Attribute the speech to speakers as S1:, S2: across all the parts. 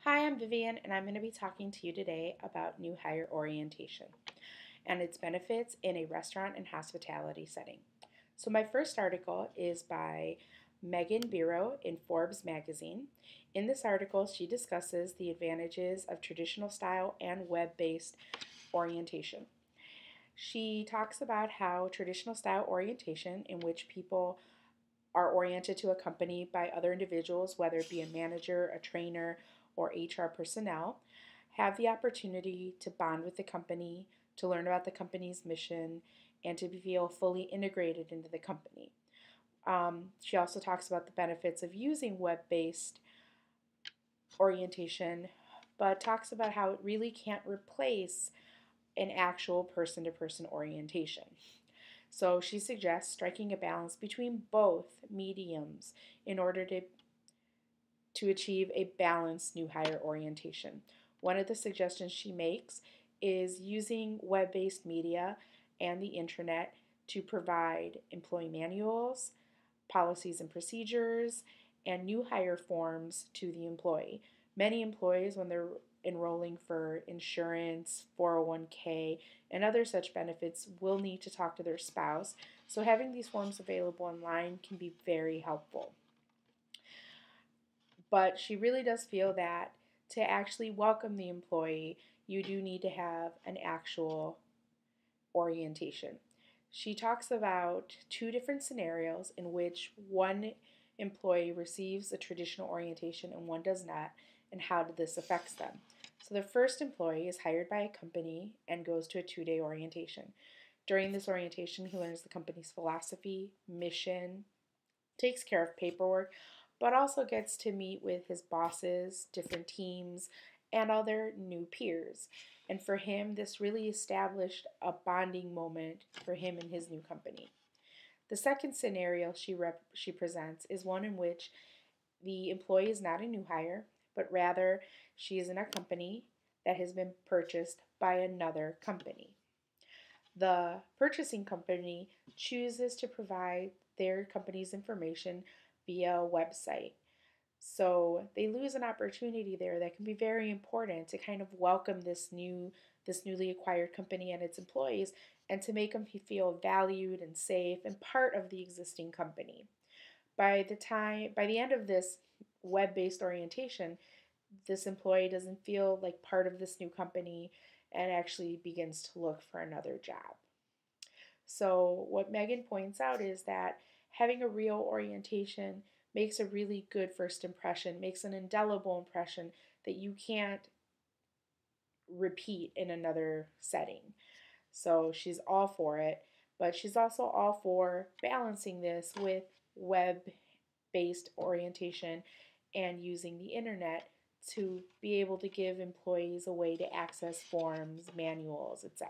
S1: Hi, I'm Vivian, and I'm going to be talking to you today about new hire orientation and its benefits in a restaurant and hospitality setting. So, my first article is by Megan Biro in Forbes magazine. In this article, she discusses the advantages of traditional style and web based orientation. She talks about how traditional style orientation, in which people are oriented to a company by other individuals, whether it be a manager, a trainer, or HR personnel, have the opportunity to bond with the company, to learn about the company's mission, and to feel fully integrated into the company. She also talks about the benefits of using web based orientation, but talks about how it really can't replace an actual person to person orientation. So she suggests striking a balance between both mediums in order to achieve a balanced new hire orientation. One of the suggestions she makes is using web based media and the internet to provide employee manuals, policies and procedures, and new hire forms to the employee. Many employees, when they're enrolling for insurance, 401k, and other such benefits, will need to talk to their spouse. So, having these forms available online can be very helpful. But she really does feel that to actually welcome the employee, you do need to have an actual orientation. She talks about two different scenarios in which one employee receives a traditional orientation and one does not, and how this affects them. So, the first employee is hired by a company and goes to a 2 day orientation. During this orientation, he learns the company's philosophy, mission, takes care of paperwork, but also gets to meet with his bosses, different teams, and other new peers. And for him, this really established a bonding moment for him and his new company. The second scenario she presents is one in which the employee is not a new hire, but rather she is in a company that has been purchased by another company. The purchasing company chooses to provide their company's information via a website. So they lose an opportunity there that can be very important to kind of welcome this newly acquired company and its employees and to make them feel valued and safe and part of the existing company. By the end of this web-based orientation, this employee doesn't feel like part of this new company and actually begins to look for another job. So, what Megan points out is that having a real orientation makes a really good first impression, makes an indelible impression that you can't repeat in another setting. So, she's all for it, but she's also all for balancing this with web based orientation and using the internet to be able to give employees a way to access forms, manuals, etc.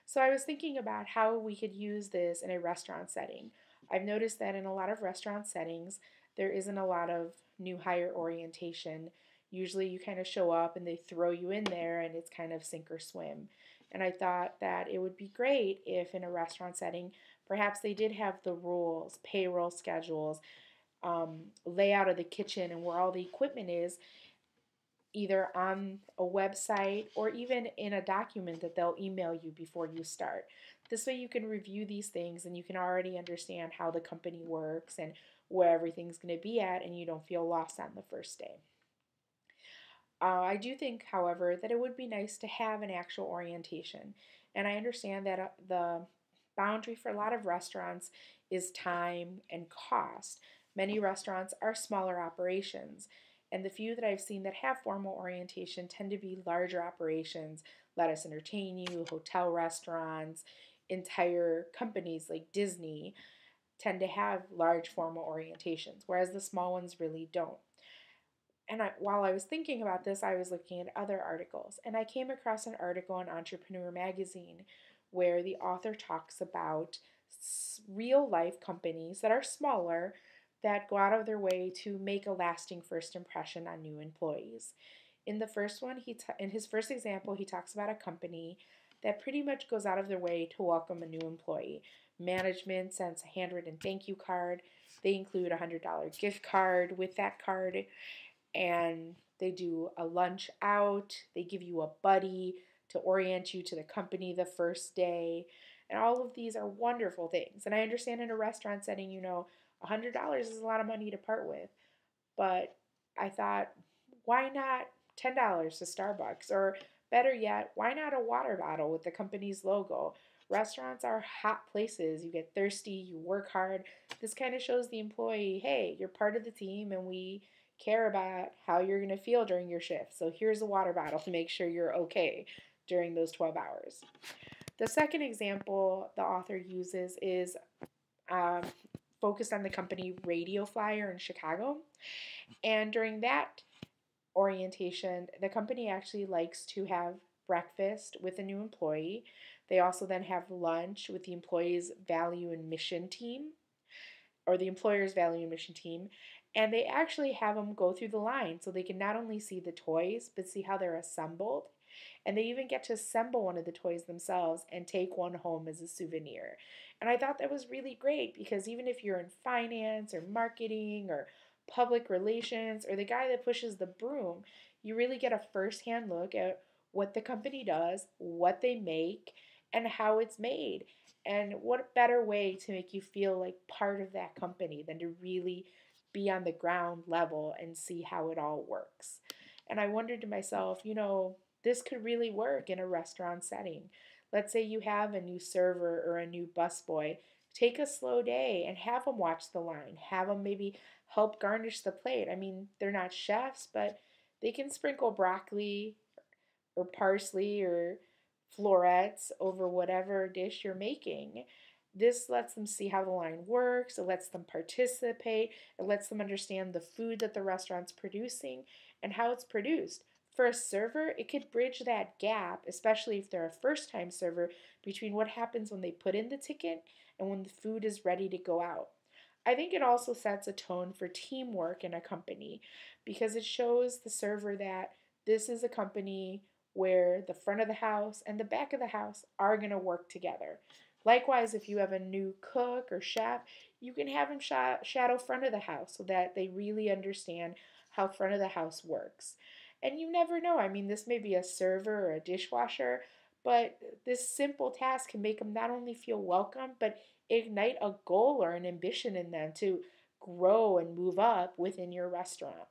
S1: So I was thinking about how we could use this in a restaurant setting. I've noticed that in a lot of restaurant settings, there isn't a lot of new hire orientation. Usually you kind of show up and they throw you in there and it's kind of sink or swim. And I thought that it would be great if in a restaurant setting, perhaps they did have the rules, payroll schedules, layout of the kitchen and where all the equipment is, either on a website or even in a document that they'll email you before you start. This way, you can review these things and you can already understand how the company works and where everything's going to be at, and you don't feel lost on the first day. I do think, however, that it would be nice to have an actual orientation. And I understand that the boundary for a lot of restaurants is time and cost. Many restaurants are smaller operations, and the few that I've seen that have formal orientation tend to be larger operations. Let Us Entertain You, hotel restaurants, entire companies like Disney tend to have large formal orientations, whereas the small ones really don't. And while I was thinking about this, I was looking at other articles, and I came across an article in Entrepreneur Magazine where the author talks about real life companies that are smaller that go out of their way to make a lasting first impression on new employees. In the first one, in his first example, he talks about a company that pretty much goes out of their way to welcome a new employee. Management sends a handwritten thank you card. They include a $100 gift card with that card, and They do a lunch out. They give you a buddy to orient you to the company the first day. And all of these are wonderful things. And I understand in a restaurant setting, $100 is a lot of money to part with. But I thought, why not $10 to Starbucks? Or better yet, why not a water bottle with the company's logo? Restaurants are hot places. You get thirsty, you work hard. This kind of shows the employee, hey, you're part of the team and we care about how you're going to feel during your shift. So here's a water bottle to make sure you're okay during those 12 hours. The second example the author uses is um, focused on the company Radio Flyer in Chicago. And during that orientation, the company actually likes to have breakfast with a new employee. They also then have lunch with the employee's value and mission team, or the employer's value and mission team. And they actually have them go through the line so they can not only see the toys, but see how they're assembled. And they even get to assemble one of the toys themselves and take one home as a souvenir. And I thought that was really great because even if you're in finance or marketing or public relations or the guy that pushes the broom, you really get a first-hand look at what the company does, what they make, and how it's made. And what better way to make you feel like part of that company than to really be on the ground level and see how it all works. And I wondered to myself, this could really work in a restaurant setting. Let's say you have a new server or a new busboy. Take a slow day and have them watch the line. Have them maybe help garnish the plate. I mean, they're not chefs, but they can sprinkle broccoli or parsley or florets over whatever dish you're making. This lets them see how the line works, it lets them participate, it lets them understand the food that the restaurant's producing and how it's produced. For a server, it could bridge that gap, especially if they're a first time server, between what happens when they put in the ticket and when the food is ready to go out. I think it also sets a tone for teamwork in a company because it shows the server that this is a company where the front of the house and the back of the house are going to work together. Likewise, if you have a new cook or chef, you can have them shadow front of the house so that they really understand how front of the house works. And you never know. I mean, this may be a server or a dishwasher, but this simple task can make them not only feel welcome, but ignite a goal or an ambition in them to grow and move up within your restaurant.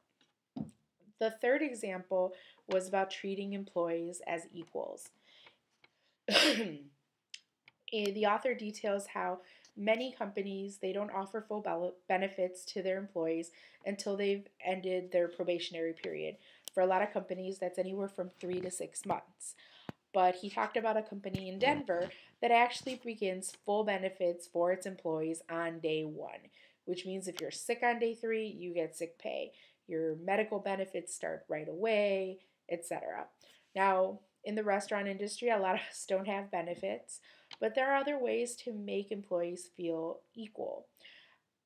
S1: The third example was about treating employees as equals. The author details how many companies they don't offer full benefits to their employees until they've ended their probationary period. For a lot of companies, that's anywhere from 3 to 6 months. But he talked about a company in Denver that actually begins full benefits for its employees on day one, which means if you're sick on day 3, you get sick pay. Your medical benefits start right away, etc. Now, in the restaurant industry, a lot of us don't have benefits, but there are other ways to make employees feel equal.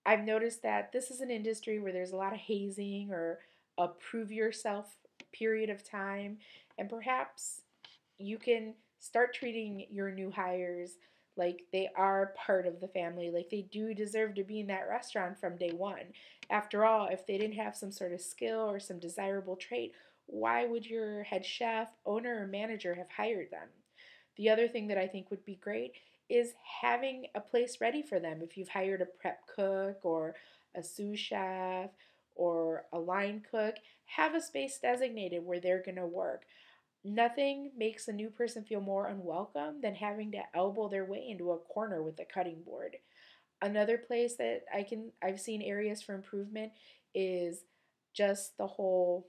S1: I've noticed that this is an industry where there's a lot of hazing or a prove yourself period of time, and perhaps you can start treating your new hires like they are part of the family, like they do deserve to be in that restaurant from day one. After all, if they didn't have some sort of skill or some desirable trait, why would your head chef, owner, or manager have hired them? The other thing that I think would be great is having a place ready for them. If you've hired a prep cook or a sous chef or a line cook, have a space designated where they're going to work. Nothing makes a new person feel more unwelcome than having to elbow their way into a corner with a cutting board. Another place that I've seen areas for improvement is just the whole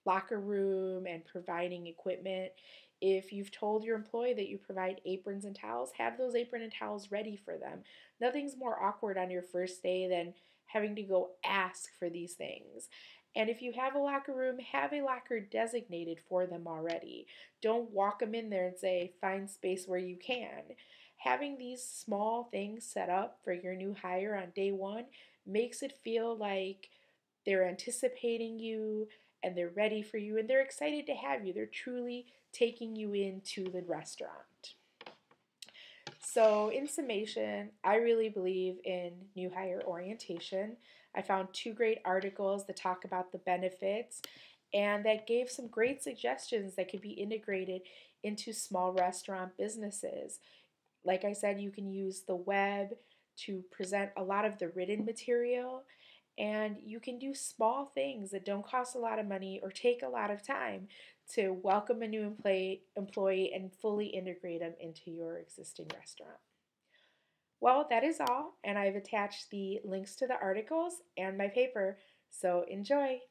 S1: locker room and providing equipment. If you've told your employee that you provide aprons and towels, have those apron and towels ready for them. Nothing's more awkward on your first day than having to go ask for these things. And if you have a locker room, have a locker designated for them already. Don't walk them in there and say, find space where you can. Having these small things set up for your new hire on day one makes it feel like they're anticipating you and they're ready for you and they're excited to have you. They're truly taking you into the restaurant. So, in summation, I really believe in new hire orientation. I found 2 great articles that talk about the benefits and that gave some great suggestions that could be integrated into small restaurant businesses. Like I said, you can use the web to present a lot of the written material, and you can do small things that don't cost a lot of money or take a lot of time to welcome a new employee and fully integrate them into your existing restaurant. Well, that is all, and I've attached the links to the articles and my paper, so enjoy!